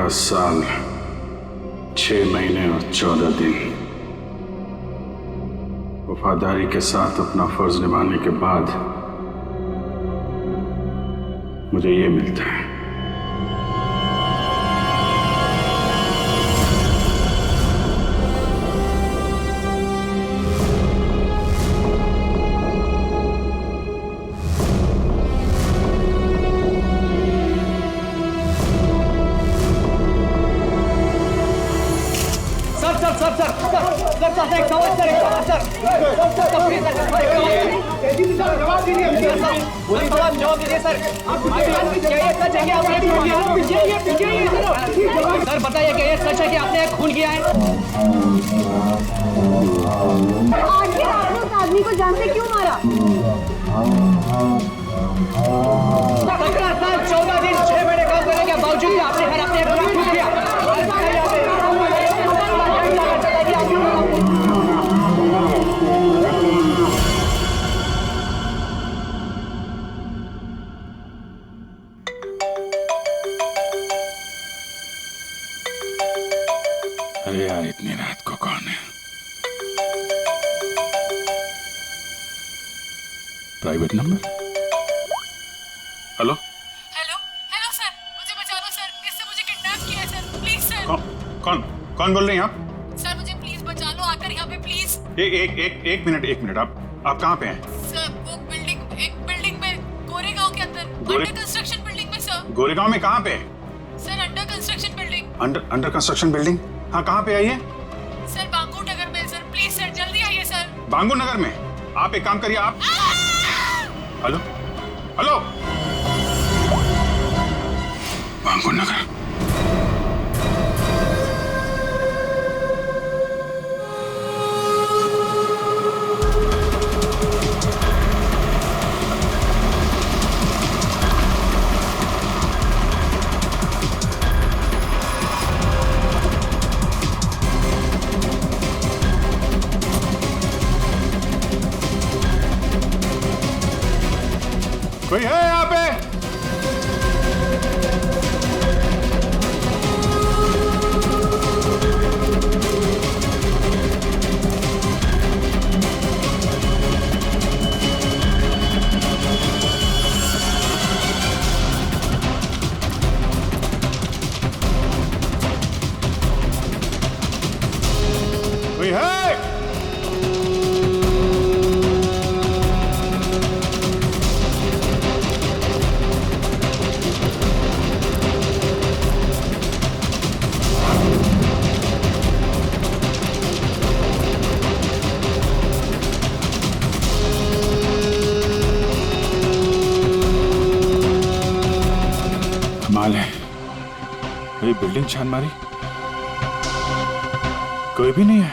11 साल 6 महीने और 14 दिन वफादारी के साथ अपना फर्ज निभाने के बाद मुझे ये मिलता है। सर बताइए क्या ये सच है कि आपने खून किया है? आखिर आपने उस आदमी को जान से क्यों मारा? 17 साल 14 दिन 6 महीने काम करने के बावजूद भी आपने हर अपने खून किया। अरे यार इतनी रात को कौन है? Private number? Hello hello hello sir, मुझे बचा लो सर, इससे मुझे किडनैप किया है सर, प्लीज सर। कौन बोल रही हैं आप? सर मुझे प्लीज बचा लो, आकर यहाँ पे प्लीज। एक मिनट आप कहाँ पे हैं? सर वो एक बिल्डिंग में गोरेगांव के अंदर, अंडर कंस्ट्रक्शन बिल्डिंग में सर। गोरेगांव में कहाँ पे? Sir under construction building. Under construction building? हाँ कहाँ पे आई है? सर बांगू नगर में सर, प्लीज सर जल्दी आइए सर। बांगू नगर में? आप एक काम करिए आप हेलो बांगू नगर। कोई है यहाँ पे? कोई है? कमाल है, मेरी बिल्डिंग छान मारी, कोई भी नहीं है।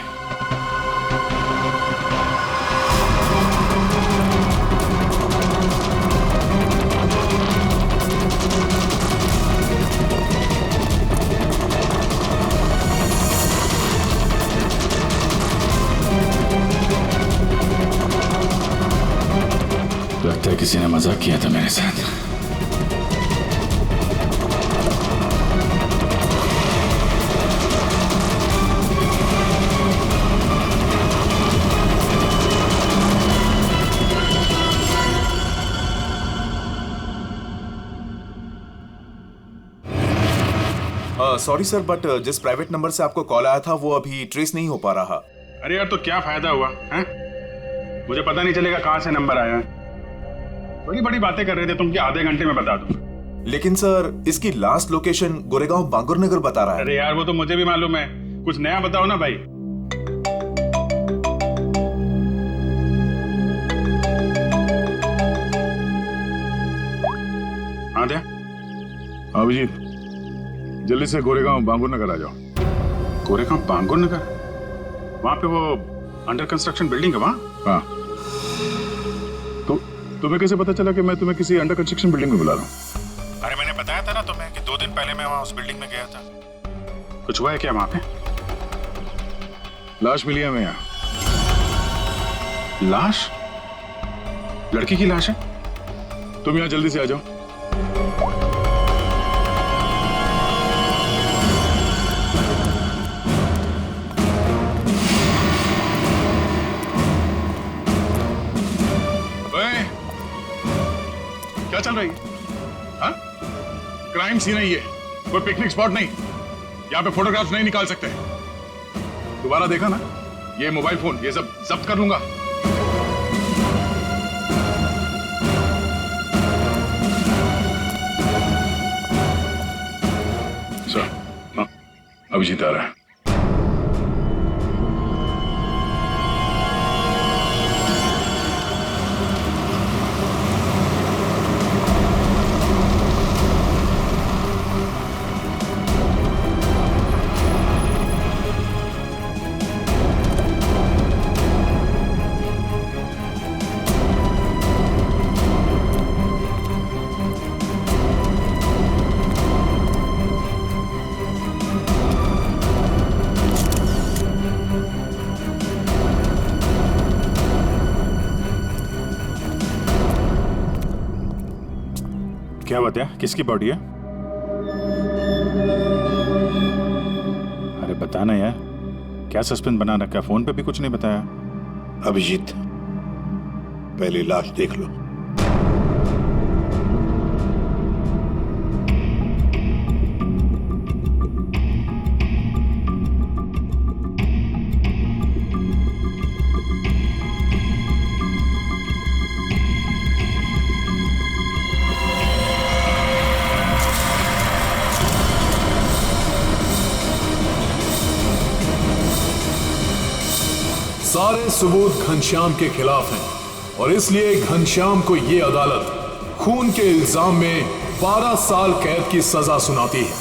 लगता है किसी ने मजाक किया था मेरे साथ। सॉरी सर, बट जिस प्राइवेट नंबर से आपको कॉल आया था वो अभी ट्रेस नहीं हो पा रहा। अरे यार तो क्या फायदा हुआ हैं? मुझे पता नहीं चलेगा कहाँ से नंबर आया है। बड़ी बड़ी बातें कर रहे थे तुम कि आधे घंटे में बता दूं। लेकिन सर इसकी लास्ट लोकेशन गोरेगांव बांगुर नगर बता रहा है। अरे यार वो तो मुझे भी मालूम है, कुछ नया बताओ ना भाई। हाँ दे अभिजीत, जल्दी से गोरेगांव बांगुर नगर आ जाओ। गोरेगांव बांगुर नगर? वहां पे वो अंडर कंस्ट्रक्शन बिल्डिंग है वहां? हाँ। तो तुम्हें कैसे पता चला कि मैं तुम्हें किसी अंडर कंस्ट्रक्शन बिल्डिंग में बुला रहा हूँ? अरे मैंने बताया था ना तुम्हें कि 2 दिन पहले मैं वहां उस बिल्डिंग में गया था। कुछ हुआ है क्या वहां पे? लाश मिली है हमें यहाँ। लाश? लड़की की लाश है? तुम यहाँ जल्दी से आ जाओ। क्या चल रही है? हाँ? क्राइम सीन है ये, कोई पिकनिक स्पॉट नहीं। यहाँ पे फोटोग्राफ्स नहीं निकाल सकते। दोबारा देखा ना, ये मोबाइल फोन ये सब जब्त कर लूंगा। सर, हाँ, अभिजीत आ रहा है। क्या बात है? किसकी बॉडी है? अरे बताना यार, क्या सस्पेंस बना रखा? फोन पे भी कुछ नहीं बताया। अभिजीत, पहले लाश देख लो। सारे सबूत घनश्याम के खिलाफ हैं और इसलिए घनश्याम को यह अदालत खून के इल्जाम में 12 साल कैद की सजा सुनाती है।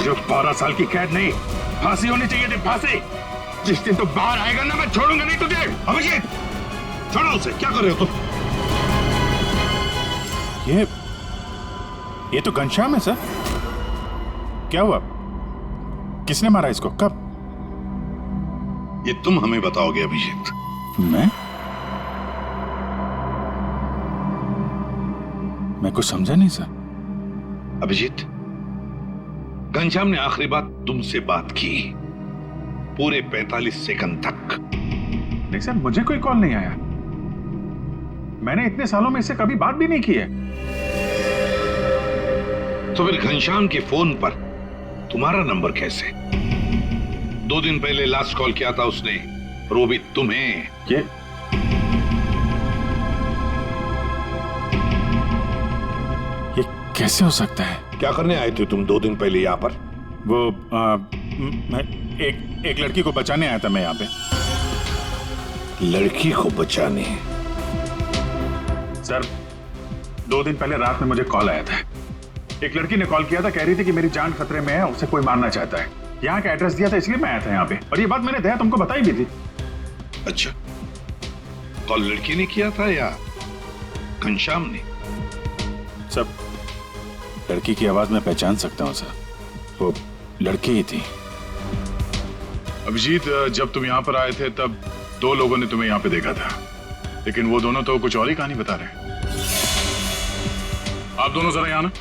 जो 12 साल की कैद नहीं, फांसी होनी चाहिए थी, फांसी। जिस दिन तो बाहर आएगा ना, मैं छोड़ूंगा नहीं तुझे। अभिजीत, छोड़ो उसे। क्या कर रहे हो तुम? ये तो घनश्याम है सर। क्या हुआ? किसने मारा इसको? कब? ये तुम हमें बताओगे अभिजीत। मैं कुछ समझा नहीं सर। अभिजीत, घनश्याम ने आखिरी बात तुमसे बात की पूरे 45 सेकंड तक। नहीं सर, मुझे कोई कॉल नहीं आया। मैंने इतने सालों में इससे कभी बात भी नहीं की है। तो फिर घनश्याम के फोन पर तुम्हारा नंबर कैसे? 2 दिन पहले लास्ट कॉल किया था उसने, रोबित तुम्हें। ये कैसे हो सकता है? क्या करने आए थे तुम 2 दिन पहले यहाँ पर? वो मैं एक लड़की को बचाने आया था मैं यहाँ पे। लड़की को बचाने? सर, 2 दिन पहले रात में मुझे कॉल आया था। एक लड़की ने कॉल किया था, कह रही थी कि मेरी जान खतरे में है, उसे कोई मारना चाहता है। यहाँ का एड्रेस दिया था, इसलिए मैं आया था यहाँ पे। और ये बात मैंने दया तुमको बताई भी थी। अच्छा, कॉल लड़की ने किया था या घनश्याम ने? सब लड़की की आवाज में पहचान सकता हूँ सर, वो लड़की ही थी। अभिजीत, जब तुम यहाँ पर आए थे तब 2 लोगों ने तुम्हें यहाँ पे देखा था, लेकिन वो दोनों तो कुछ और ही कहानी बता रहे हैं। आप दोनों जरा यहाँ ना।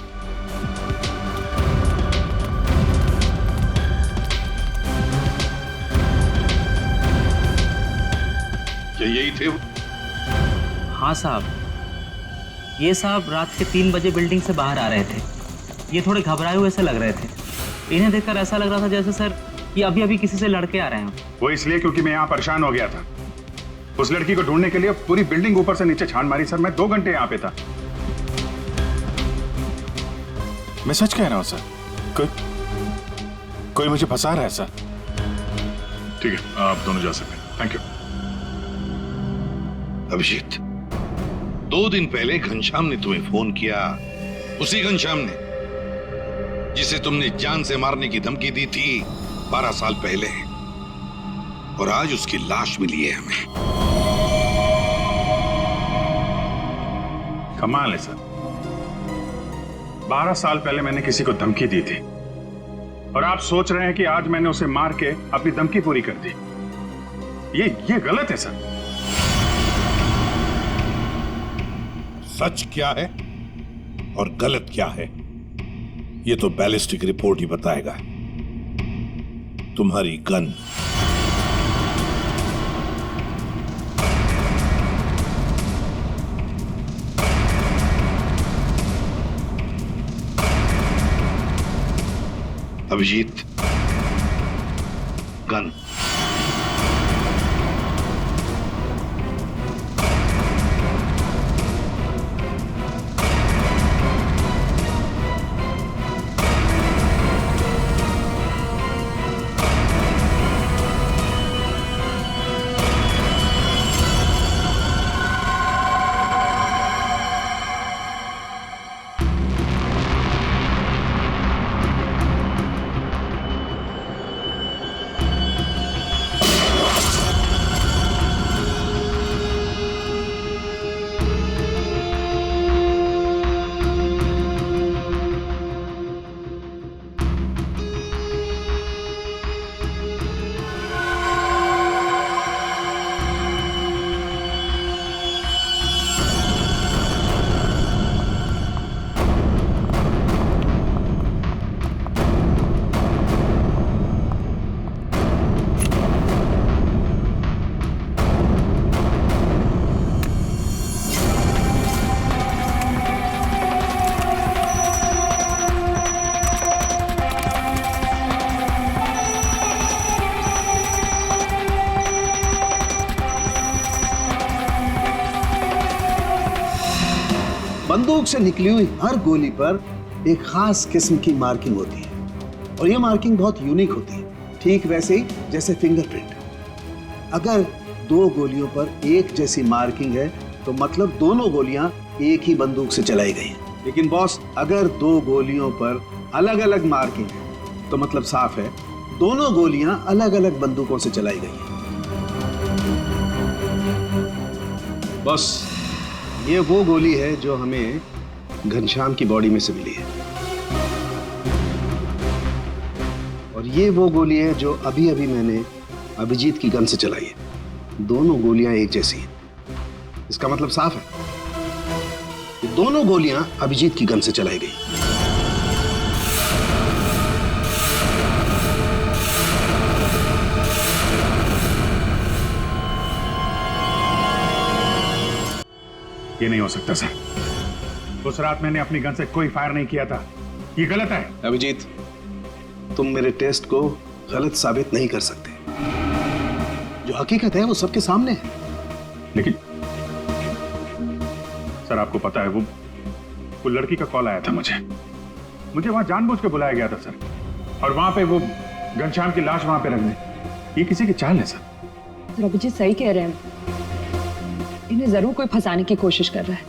क्या यही थे वो? हाँ साहब, ये साहब रात के 3 बजे बिल्डिंग से बाहर आ रहे थे। ये थोड़े घबराए हुए से लग रहे थे। इन्हें देखकर ऐसा लग रहा था जैसे सर ये अभी अभी किसी से लड़के आ रहे हैं। वो इसलिए क्योंकि मैं यहाँ परेशान हो गया था। उस लड़की को ढूंढने के लिए पूरी बिल्डिंग ऊपर से नीचे छान मारी सर। मैं 2 घंटे यहाँ पे था। मैं सच कह रहा हूँ सर, कोई मुझे फंसा रहा है सर। ठीक है, आप दोनों जा सकते हैं। Thank you. अभिजीत, 2 दिन पहले घनश्याम ने तुम्हें फोन किया, उसी घनश्याम ने जिसे तुमने जान से मारने की धमकी दी थी 12 साल पहले, और आज उसकी लाश मिली है हमें। कमाल है सर, 12 साल पहले मैंने किसी को धमकी दी थी और आप सोच रहे हैं कि आज मैंने उसे मार के अपनी धमकी पूरी कर दी। ये गलत है सर। सच क्या है और गलत क्या है, ये तो बैलिस्टिक रिपोर्ट ही बताएगा। तुम्हारी गन अभिजीत, गन। बंदूक से निकली हुई हर गोली पर एक खास किस्म की मार्किंग होती है और ये मार्किंग बहुत यूनिक होती है, ठीक वैसे ही जैसे फिंगरप्रिंट। अगर दो गोलियों पर एक जैसी मार्किंग है तो मतलब दोनों गोलियां एक ही बंदूक से चलाई गई हैं। लेकिन बॉस, अगर दो गोलियों पर अलग अलग मार्किंग है तो मतलब साफ है दोनों गोलियां अलग अलग बंदूकों से चलाई गई हैं। बॉस, ये वो गोली है जो हमें घनश्याम की बॉडी में से मिली है और ये वो गोली है जो अभी अभी मैंने अभिजीत की गन से चलाई है। दोनों गोलियां एक जैसी हैं। इसका मतलब साफ है कि दोनों गोलियां अभिजीत की गन से चलाई गई। ये नहीं हो सकता सर। उस रात मैंने अपनी गन से कोई फायर नहीं किया था। ये गलत है। अभिजीत, तुम मेरे टेस्ट को गलत साबित नहीं कर सकते। जो हकीकत है वो सबके सामने है। लेकिन सर, आपको पता है वो लड़की का कॉल आया था मुझे वहां जानबूझ के बुलाया गया था सर, और वहां पे वो घनश्याम की लाश वहां पे रख दी। ये किसी की चाल है सर। अभिजीत सही कह रहे हैं, इन्हें जरूर कोई फंसाने की कोशिश कर रहा है।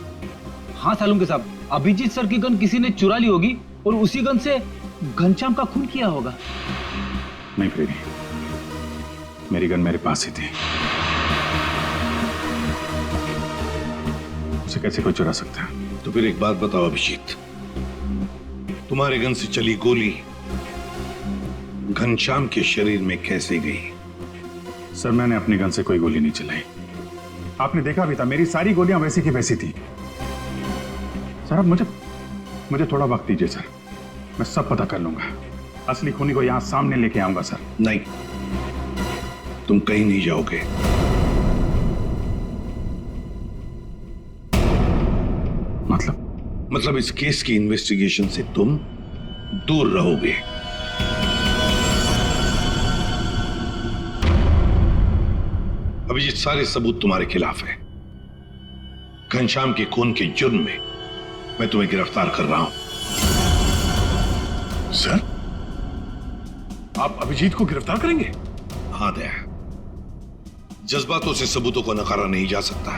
हाँ सालुंके साहब, अभिजीत सर की गन किसी ने चुरा ली होगी और उसी गन से घनश्याम का खून किया होगा। नहीं प्रेमी, मेरी गन मेरे पास ही थी। उसे कैसे कोई चुरा सकता है? तो फिर एक बात बताओ अभिजीत, तुम्हारे गन से चली गोली घनश्याम के शरीर में कैसे गई? सर, मैंने अपनी गन से कोई गोली नहीं चलाई। आपने देखा भी था, मेरी सारी गोलियां वैसी की वैसी थी। सर, अब मुझे थोड़ा वक्त दीजिए सर, मैं सब पता कर लूंगा। असली खूनी को यहां सामने लेके आऊंगा सर। नहीं, तुम कहीं नहीं जाओगे। मतलब इस केस की इन्वेस्टिगेशन से तुम दूर रहोगे। अभिजीत, सारे सबूत तुम्हारे खिलाफ है। घनश्याम के खून के जुर्म में मैं तुम्हें गिरफ्तार कर रहा हूं। सर, आप अभिजीत को गिरफ्तार करेंगे? हाँ दया, जज्बातों से सबूतों को नकारा नहीं जा सकता,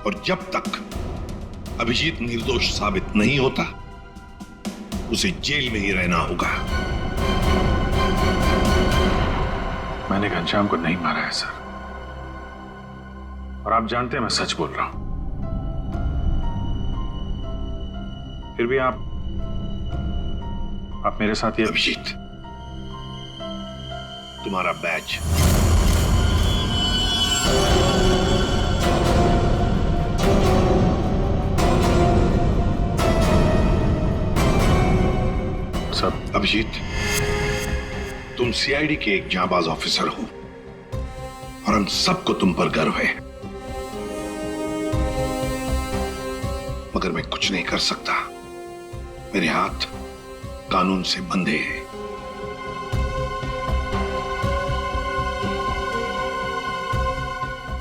और जब तक अभिजीत निर्दोष साबित नहीं होता उसे जेल में ही रहना होगा। मैंने घनश्याम को नहीं मारा है सर, और आप जानते हैं मैं सच बोल रहा हूं। फिर भी आप मेरे साथ ये। अभिजीत, तुम्हारा बैच। सब अभिजीत, तुम सीआईडी के एक जांबाज ऑफिसर हो और हम सबको तुम पर गर्व है, मगर मैं कुछ नहीं कर सकता। मेरे हाथ कानून से बंधे हैं।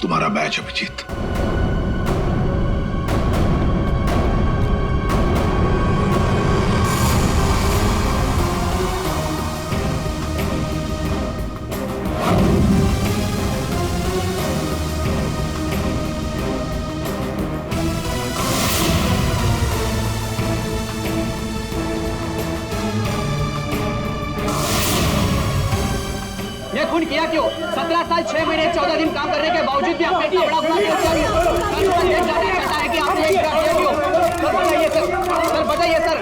तुम्हारा बैच अभिजीत। ये खून किया क्यों? 17 साल 6 महीने 14 दिन काम करने के बावजूद भी आपने इतना बड़ा अपराध है कि आपने एक किया क्यों? सर बताइए सर बताइए सर।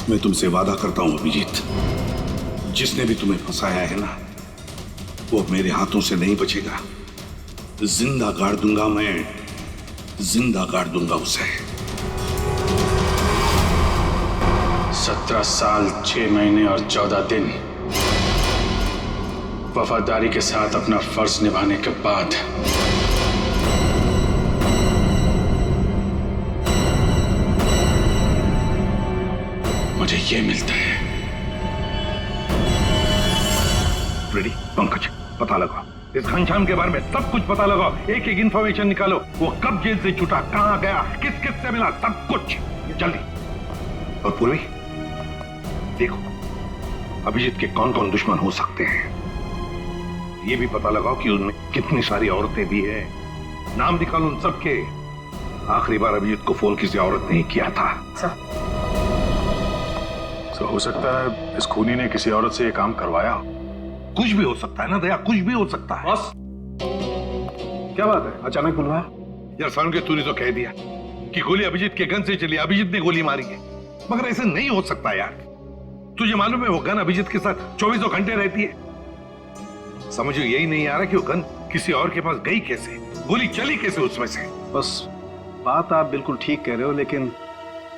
मैं तुमसे वादा करता हूं अभिजीत, जिसने भी तुम्हें फंसाया है ना, वो मेरे हाथों से नहीं बचेगा। जिंदा गाड़ दूंगा मैं, जिंदा गाड़ दूंगा उसे। 17 साल 6 महीने और 14 दिन वफादारी के साथ अपना फर्ज निभाने के बाद मुझे ये मिलता है। रेडी पंकज, पता लगाओ इस घनश्याम के बारे में, सब कुछ पता लगाओ, एक एक इंफॉर्मेशन निकालो। वो कब जेल से छूटा, कहां गया, किस किस से मिला, सब कुछ जल्दी। और पूर्वी देखो अभिजीत के कौन कौन दुश्मन हो सकते हैं, ये भी पता लगाओ कि उनमें कितनी सारी औरतें भी है। नाम निकालो उन सबके। आखिरी बार अभिजीत को फोन किसी औरत ने ही किया था। तो हो सकता है इस खूनी ने किसी औरत से ये काम करवाया। कुछ भी हो सकता है ना दया, कुछ भी हो सकता है। बस क्या बात है, अचानक बुलवाया? यार सारुण के तूने तो कह दिया कि गोली अभिजीत के गन से चली, अभिजीत ने गोली मारी है, मगर ऐसे नहीं हो सकता यार। तुझे मालूम है वो गन अभिजीत के साथ 24 घंटे रहती है। समझो यही नहीं आ रहा कि वो गन किसी और के पास गई कैसे, गोली चली कैसे उसमें से। बस बात आप बिल्कुल ठीक कह रहे हो, लेकिन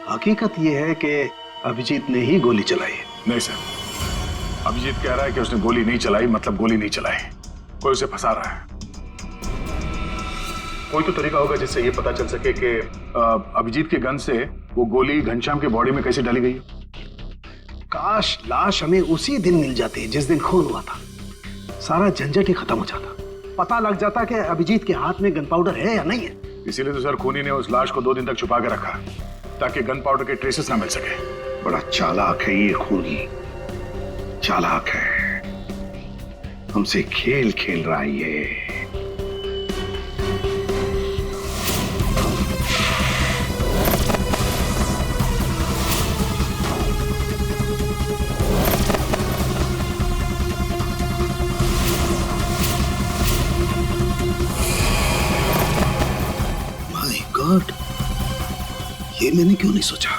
हकीकत यह है कि अभिजीत ने ही गोली चलाई है। नहीं सर, अभिजीत कह रहा है कि उसने गोली नहीं चलाई, मतलब गोली नहीं चलाई, कोई उसे फंसा रहा है। कोई तो तरीका होगा जिससे ये पता चल सके कि अभिजीत के गन से वो गोली घनश्याम के बॉडी में कैसे डाली गई। काश लाश हमें उसी दिन मिल जाती जिस दिन खून हुआ था, सारा झंझट ही खत्म हो जाता, पता लग जाता कि अभिजीत के हाथ में गन पाउडर है या नहीं है। इसीलिए तो सर खूनी ने उस लाश को 2 दिन तक छुपा के रखा, ताकि गन पाउडर के ट्रेसेस ना मिल सके। बड़ा चालाक है ये खूनी, चालाक है, हमसे खेल खेल रहा है ये। माय गॉड, ये मैंने क्यों नहीं सोचा।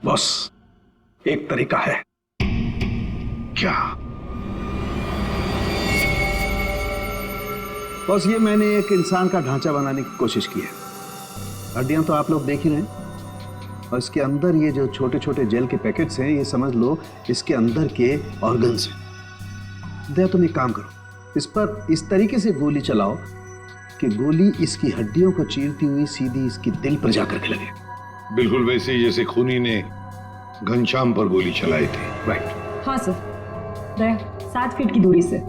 बॉस, एक तरीका है। क्या? बॉस, ये मैंने एक इंसान का ढांचा बनाने की कोशिश की है। हड्डियां तो आप लोग देख ही रहे हैं, और इसके अंदर ये जो छोटे छोटे जेल के पैकेट्स हैं, ये समझ लो इसके अंदर के ऑर्गन्स हैं। दया, तुम एक काम करो, इस पर इस तरीके से गोली चलाओ कि गोली इसकी हड्डियों को चीरती हुई सीधी इसकी दिल पर जाकर के लगे। बिल्कुल वैसे ही जैसे खूनी ने घनश्याम पर गोली चलाई थी। राइट। हाँ सर, दया 7 फीट की दूरी से।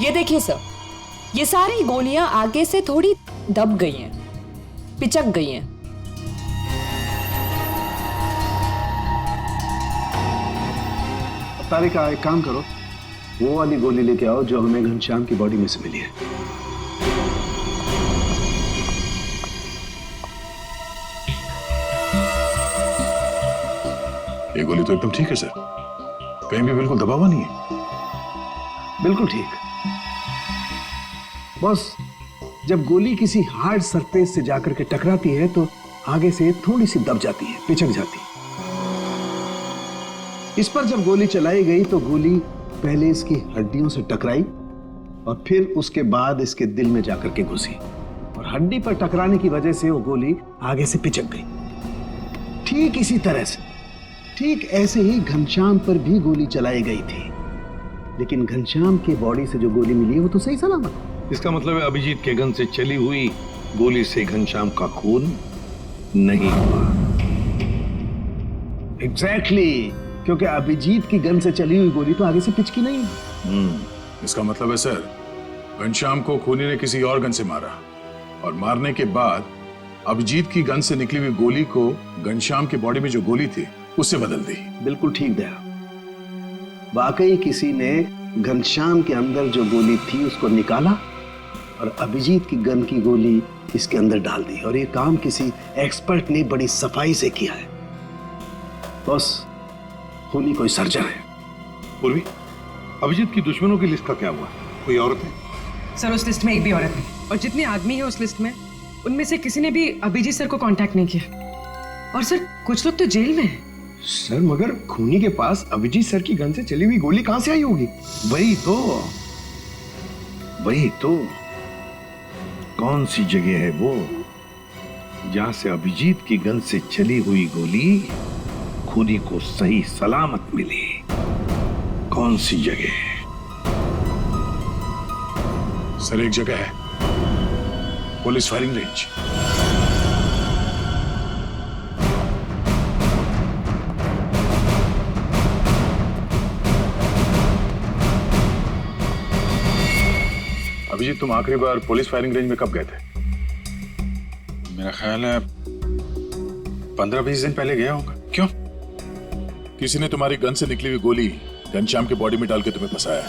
ये देखिए सर, ये सारी गोलियां आगे से थोड़ी दब गई हैं, पिचक गई हैं। तारिका, एक काम करो, वो वाली गोली लेके आओ जो हमें घनश्याम की बॉडी में से मिली है। ये गोली तो एकदम ठीक है सर। कहीं भी बिल्कुल दबा हुआ नहीं है। बिल्कुल ठीक। बॉस, जब गोली किसी हार्ड सरफेस से जाकर के टकराती है तो आगे से थोड़ी सी दब जाती है, पिचक जाती है। इस पर जब गोली चलाई गई तो गोली पहले इसकी हड्डियों से टकराई और फिर उसके बाद इसके दिल में जाकर के घुसी और हड्डी पर टकराने की वजह से वो गोली आगे से पिचक गई। ठीक इसी तरह से, ठीक ऐसे ही घनश्याम पर भी गोली चलाई गई थी, लेकिन घनश्याम के बॉडी से जो गोली मिली है वो तो सही सलामत। इसका मतलब है अभिजीत के गन से चली हुई गोली से घनश्याम का खून नहीं हुआ। एग्जैक्टली, क्योंकि अभिजीत की गन से चली हुई गोली तो आगे से पिचकी नहीं। इसका मतलब है सर, घनश्याम को खूनी ने किसी और गन से मारा और मारने के बाद अभिजीत की गन से निकली हुई गोली को घनश्याम के बॉडी में जो गोली थी उससे बदल दी। बिल्कुल ठीक दया, वाकई किसी ने घनश्याम के अंदर जो गोली थी उसको निकाला और अभिजीत की गन की गोली इसके अंदर डाल दी, और ये काम किसी एक्सपर्ट ने बड़ी सफाई से किया है। बस खूनी कोई सर्जन है। पूर्वी, अभिजीत की दुश्मनों की लिस्ट का क्या हुआ? कोई औरत है? सर उस लिस्ट में एक भी औरत नहीं, और जितने आदमी है उस लिस्ट में उनमें से किसी ने भी अभिजीत सर को कांटेक्ट नहीं किया। और सर कुछ लोग तो जेल में हैं। सर मगर खूनी के पास अभिजीत सर की गन से चली हुई गोली कहां से आई होगी? वही तो कौन सी जगह है वो जहां से अभिजीत की गन से चली हुई गोली खूनी को सही सलामत मिली? कौन सी जगह? सर एक जगह है, पुलिस फायरिंग रेंज। अभिजीत, तुम आखिरी बार पुलिस फायरिंग रेंज में कब गए थे? मेरा ख्याल है 15-20 दिन पहले गया होगा। क्यों? किसी ने तुम्हारी गन से निकली हुई गोली घनश्याम के बॉडी में डाल के तुम्हें फंसाया है।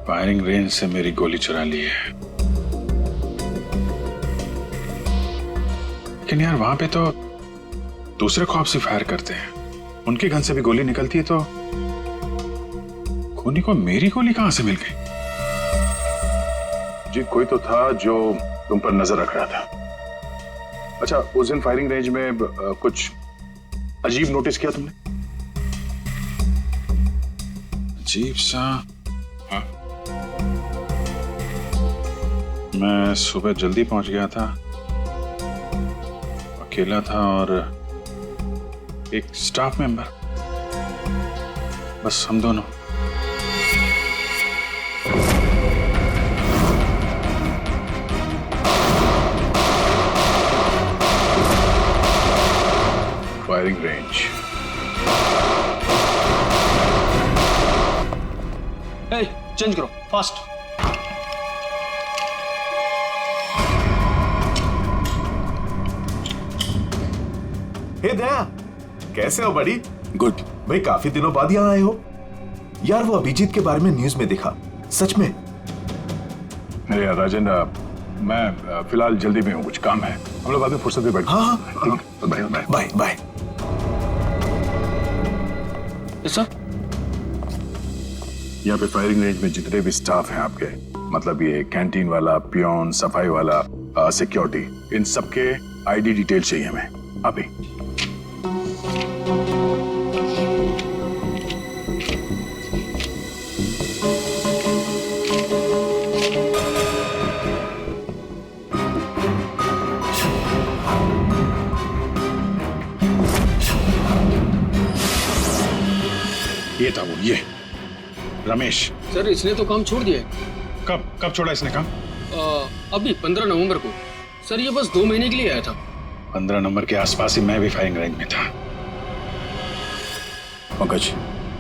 फायरिंग रेंज से मेरी गोली चुरा ली है। लेकिन यार वहां पे तो दूसरे कॉप्स ही फायर करते हैं, उनकी गन से भी गोली निकलती है, तो खूनी को मेरी गोली कहां से मिल गई? जी कोई तो था जो तुम पर नजर रख रहा था। अच्छा, उस दिन फायरिंग रेंज में कुछ अजीब नोटिस किया तुमने? अजीब सा? हाँ, मैं सुबह जल्दी पहुंच गया था, अकेला था और एक स्टाफ मेंबर, बस हम दोनों। Firing range. चेंज करो फास्ट। हे दया, कैसे हो बड़ी? गुड। भाई काफी दिनों बाद यहाँ आए हो। यार वो अभिजीत के बारे में न्यूज में देखा, सच में? अरे यार राजन, मैं फिलहाल जल्दी में हूँ, कुछ काम है, हम लोग बाद में फुर्सत में बैठते हैं। हाँ ठीक है, bye bye bye bye. Sir, यहाँ पे फायरिंग रेंज में जितने भी स्टाफ हैं आपके, मतलब ये कैंटीन वाला, पियोन, सफाई वाला, सिक्योरिटी, इन सबके आईडी डिटेल चाहिए हमें अभी। ये था वो, ये रमेश। सर इसने तो काम छोड़ दिया है। कब छोड़ा इसने काम? अभी 15 नवंबर को। सर ये बस 2 महीने के लिए आया था। 15 नंबर के आसपास ही मैं भी फायरिंग रेंज में था। पंकज,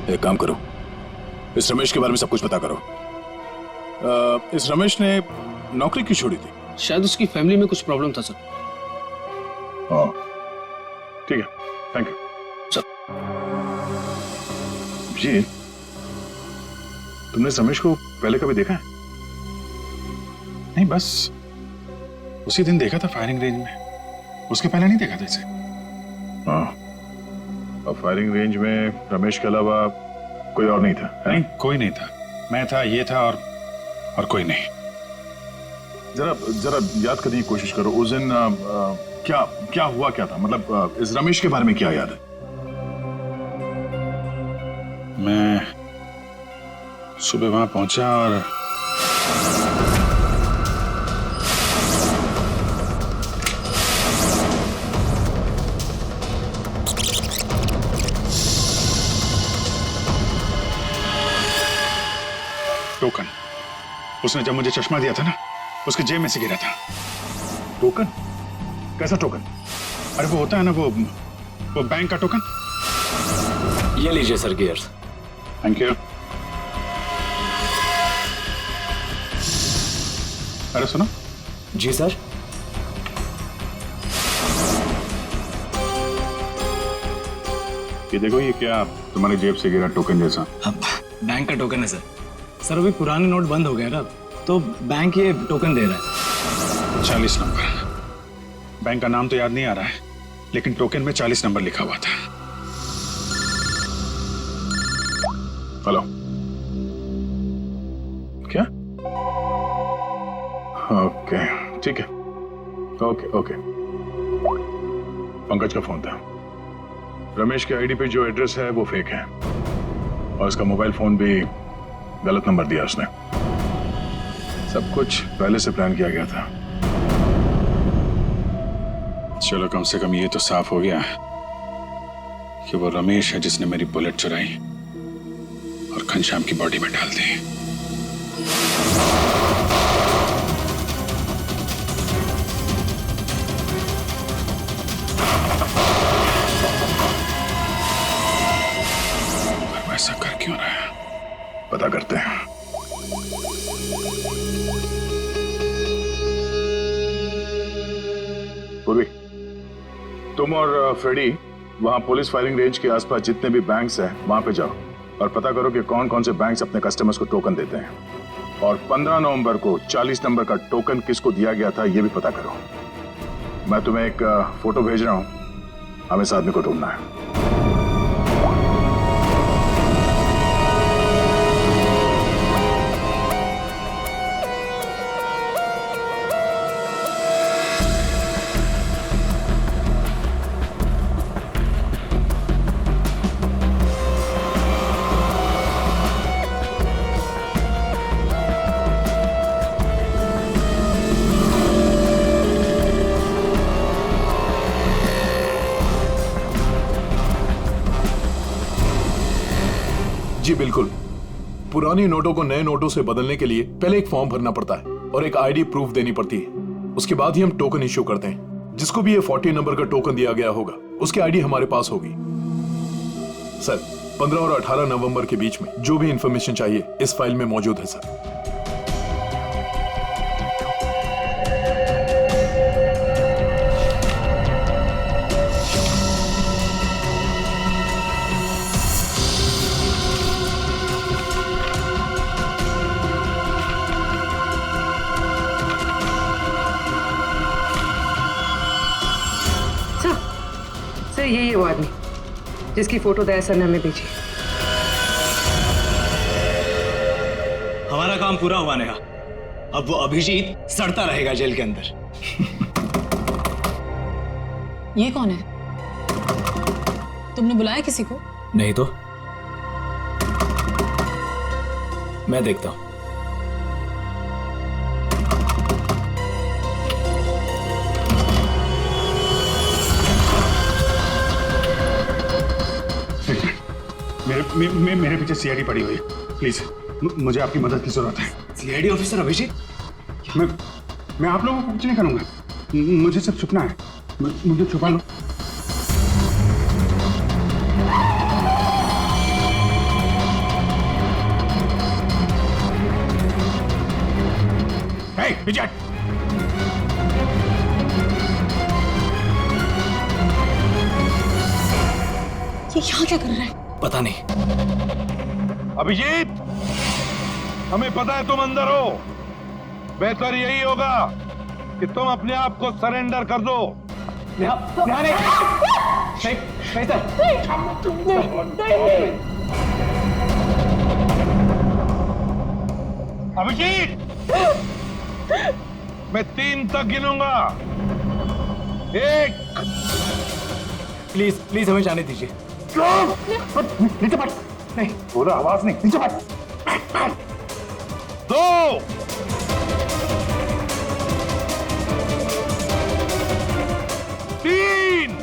एक काम करो, इस रमेश के बारे में सब कुछ पता करो। इस रमेश ने नौकरी क्यों छोड़ी थी? शायद उसकी फैमिली में कुछ प्रॉब्लम था सर। ठीक है, थैंक यू सर। जी, तुमने रमेश को पहले कभी देखा है? नहीं, बस उसी दिन देखा था फायरिंग रेंज में, उसके पहले नहीं देखा था इसे। और फायरिंग रेंज में रमेश के अलावा कोई और नहीं था? नहीं, कोई नहीं था। मैं था, ये था और कोई नहीं। जरा याद करने की कोशिश करो, उस दिन क्या हुआ, क्या था? मतलब इस रमेश के बारे में क्या याद है? मैं सुबह वहां पहुंचा और टोकन, उसने जब मुझे चश्मा दिया था ना, उसके जेब में से गिरा था। टोकन? कैसा टोकन? अरे वो होता है ना, वो बैंक का टोकन। ये लीजिए सर गियर्स। Thank you. अरे सुनो। जी सर। ये देखो, ये क्या तुम्हारी जेब से गिरा टोकन जैसा? बैंक का टोकन है सर। सर अभी पुराने नोट बंद हो गए ना, तो बैंक ये टोकन दे रहा है। 40 नंबर। बैंक का नाम तो याद नहीं आ रहा है, लेकिन टोकन में 40 नंबर लिखा हुआ था। हेलो, क्या? ओके, ठीक है। ओके। पंकज का फोन था। रमेश के आईडी पे जो एड्रेस है वो फेक है, और उसका मोबाइल फोन भी गलत नंबर दिया उसने। सब कुछ पहले से प्लान किया गया था। चलो, कम से कम ये तो साफ हो गया कि वो रमेश है जिसने मेरी बुलेट चुराई और घनश्याम की बॉडी में डाल दी। ऐसा कर क्यों रहा है? पता करते हैं। पूर्वी, तुम और फ्रेडी वहां पुलिस फायरिंग रेंज के आसपास जितने भी बैंक्स हैं वहां पे जाओ और पता करो कि कौन कौन से बैंक्स अपने कस्टमर्स को टोकन देते हैं, और 15 नवंबर को 40 नंबर का टोकन किसको दिया गया था ये भी पता करो। मैं तुम्हें एक फोटो भेज रहा हूं, हमें इस आदमी को ढूंढना है। जी बिल्कुल। पुरानी नोटों को नए नोटों से बदलने के लिए पहले एक फॉर्म भरना पड़ता है और एक आईडी प्रूफ देनी पड़ती है। उसके बाद ही हम टोकन इश्यू करते हैं। जिसको भी ये 40 नंबर का टोकन दिया गया होगा उसकी आईडी हमारे पास होगी। सर, 15 और 18 नवंबर के बीच में जो भी इंफॉर्मेशन चाहिए इस फाइल में मौजूद है सर। यही है वो आदमी जिसकी फोटो दया सर ने हमें भेजी। हमारा काम पूरा हुआ नेहा। अब वो अभिजीत सड़ता रहेगा जेल के अंदर। ये कौन है? तुमने बुलाया किसी को? नहीं तो मैं देखता हूं। मेरे पीछे सीआईडी पड़ी हुई है। प्लीज, मुझे आपकी मदद की जरूरत है। CID officer Abhijeet? मैं आप लोगों को कुछ नहीं करूंगा। मुझे सिर्फ छुपना है। मुझे छुपा लो। विजय, ये यहाँ क्या कर रहा है? पता नहीं। अभिजीत, हमें पता है तुम अंदर हो। बेहतर यही होगा कि तुम अपने आप को सरेंडर कर दो, नेहा नेहा नहीं नहीं सर अभिजीत, मैं 3 तक गिनूंगा। 1। प्लीज प्लीज हमें जाने दीजिए। नीचे पट नहीं, बोला आवाज नहीं, नीचे बैठ। 2। 3।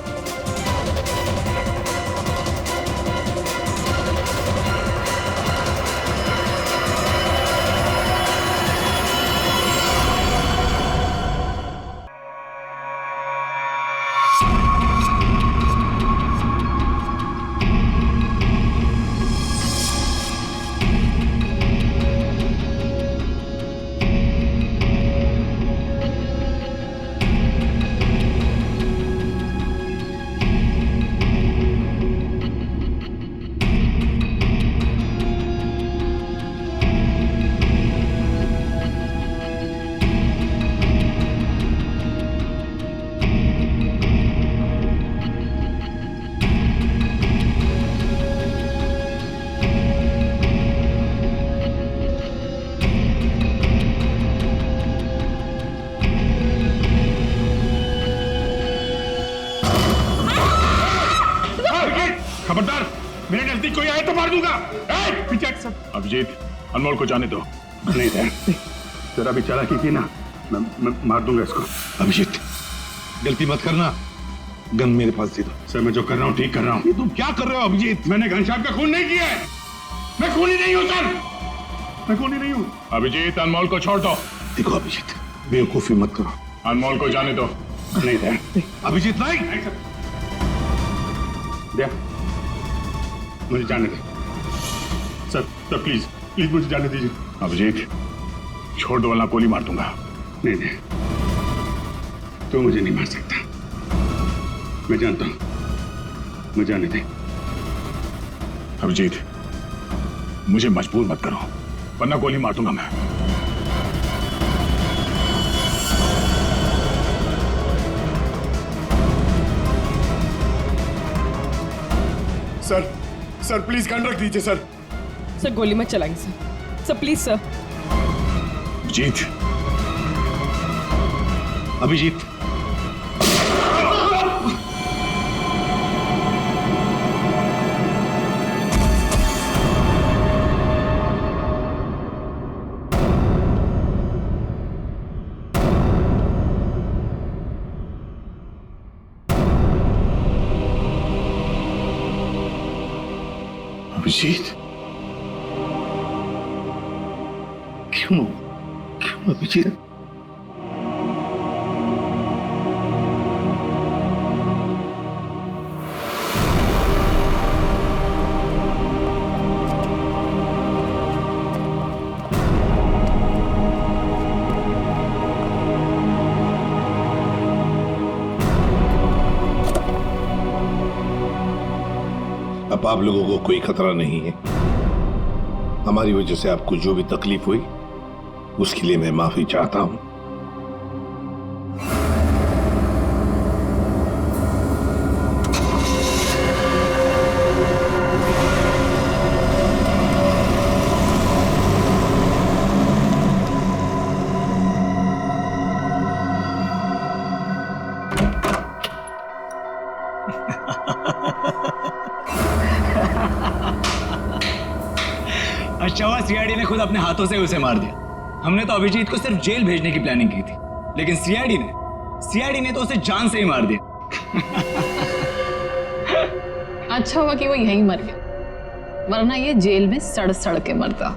खबरदार, मेरे नजदीक कोई आए तो मार दूंगा। पीछे हट सब। अभिजीत, अनमोल को जाने दो। नहीं तेरा भी चालाकी की ना, मैं मार दूंगा इसको। अभिजीत, गलती मत करना, गन मेरे पास दे दो। सर मैं जो कर रहा हूँ ठीक कर रहा हूँ। तुम क्या कर रहे हो अभिजीत? मैंने घनश्याम का खून नहीं किया है। मैं खूनी नहीं हूँ सर, मैं खूनी नहीं हूँ। अभिजीत, अनमोल को छोड़ दो। देखो अभिजीत, बेवकूफी मत करो। अनमोल को जाने दो। नहीं अभिजीत नहीं। दे, मुझे जाने दे सर, सर प्लीज प्लीज मुझे जाने दीजिए। अभिजीत, छोड़ दो वरना गोली मार दूंगा। नहीं तू मुझे नहीं मार सकता, मैं जानता हूं। मुझे जाने दे। अभिजीत, मुझे मजबूर मत करो वरना गोली मार दूंगा मैं। सर प्लीज गन रख दीजिए सर। सर गोली मत चलाएंगे sir, sir please sir. Abhijeet, Abhijeet, Abhijeet, क्यों अभिजीत? अब आप लोगों को कोई खतरा नहीं है। हमारी वजह से आपको जो भी तकलीफ हुई उसके लिए मैं माफी चाहता हूं। अच्छा हुआ सीआईडी ने खुद अपने हाथों से उसे मार दिया। हमने तो अभिजीत को सिर्फ जेल भेजने की प्लानिंग की थी, लेकिन सीआईडी ने तो उसे जान से ही मार दिया। अच्छा हुआ कि वो यहीं मर गया, वरना ये जेल में सड़ सड़ के मरता।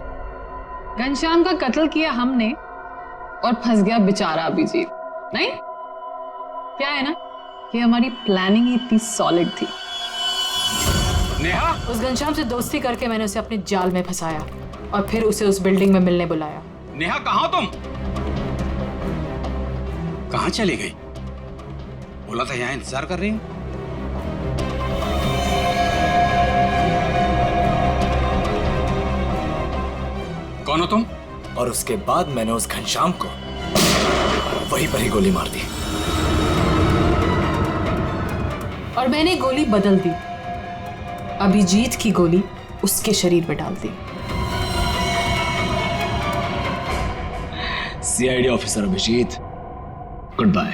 घनश्याम का कत्ल किया हमने और फंस गया बेचारा अभिजीत। नहीं, क्या है ना कि हमारी प्लानिंग इतनी सॉलिड थी। नेहा, उस घनश्याम से दोस्ती करके मैंने उसे अपने जाल में फंसाया और फिर उसे उस बिल्डिंग में मिलने बुलाया। नेहा कहाँ तुम? कहाँ चली गई? बोला था यहाँ इंतजार कर रही हूँ। कौन हो तुम? और उसके बाद मैंने उस घनश्याम को वहीं पर ही गोली मार दी। और मैंने गोली बदल दी, अभिजीत की गोली उसके शरीर पे डाल दी। CID officer Abhijeet, good bye.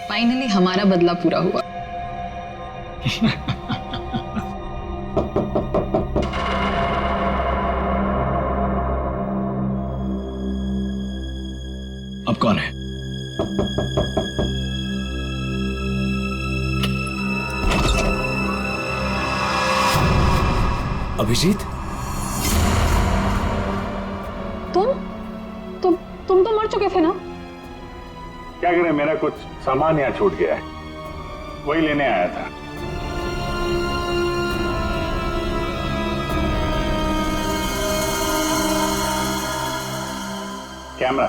Finally हमारा बदला पूरा हुआ। अब कौन है? अभिजीत, तुम तो मर चुके थे ना? क्या करें, मेरा कुछ सामान यहाँ छूट गया है, वही लेने आया था। कैमरा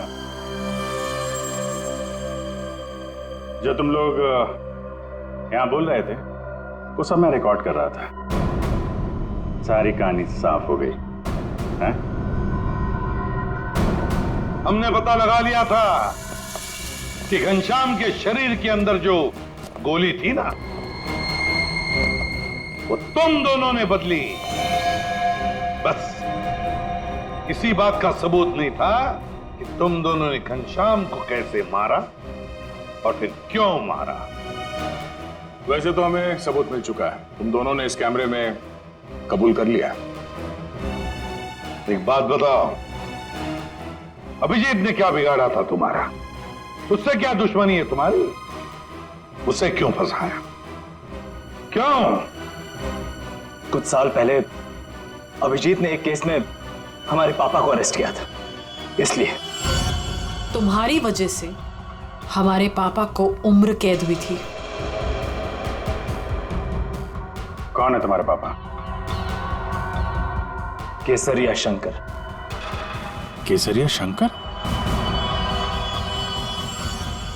जो तुम लोग यहाँ बोल रहे थे वो सब मैं रिकॉर्ड कर रहा था। सारी कहानी साफ हो गई है? हमने पता लगा लिया था कि घनश्याम के शरीर के अंदर जो गोली थी ना, वो तुम दोनों ने बदली। बस इसी बात का सबूत नहीं था कि तुम दोनों ने घनश्याम को कैसे मारा और फिर क्यों मारा। वैसे तो हमें सबूत मिल चुका है, तुम दोनों ने इस कैमरे में कबूल कर लिया। एक बात बताओ, अभिजीत ने क्या बिगाड़ा था तुम्हारा? उससे क्या दुश्मनी है तुम्हारी? उसे क्यों फंसाया? क्यों? कुछ साल पहले अभिजीत ने एक केस में हमारे पापा को अरेस्ट किया था, इसलिए। तुम्हारी वजह से हमारे पापा को उम्र कैद हुई थी। कौन है तुम्हारे पापा? केसरिया शंकर। केसरिया शंकर?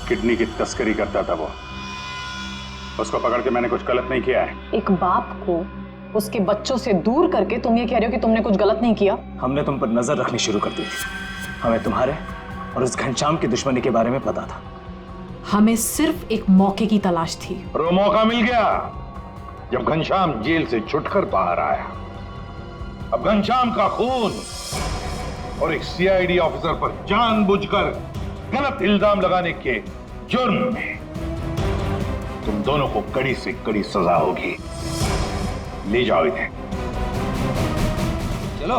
किडनी की तस्करी करता था वो। उसको पकड़ के मैंने कुछ गलत नहीं किया है। एक बाप को उसके बच्चों से दूर करके तुम ये कह रहे हो कि तुमने कुछ गलत नहीं किया? हमने तुम पर नजर रखनी शुरू कर दी थी। हमें तुम्हारे और उस घनश्याम की दुश्मनी के बारे में पता था। हमें सिर्फ एक मौके की तलाश थी, और वो मौका मिल गया जब घनश्याम जेल से छुटकर बाहर आया। अब घनश्याम का खून और एक सीआईडी ऑफिसर पर जानबूझकर गलत इल्जाम लगाने के जुर्म में तुम दोनों को कड़ी से कड़ी सजा होगी। ले जाओ इन्हें। चलो।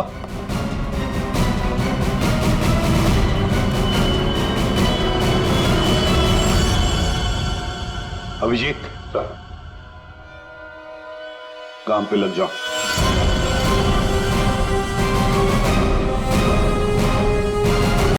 अभिजीत, काम पे लग जाओ।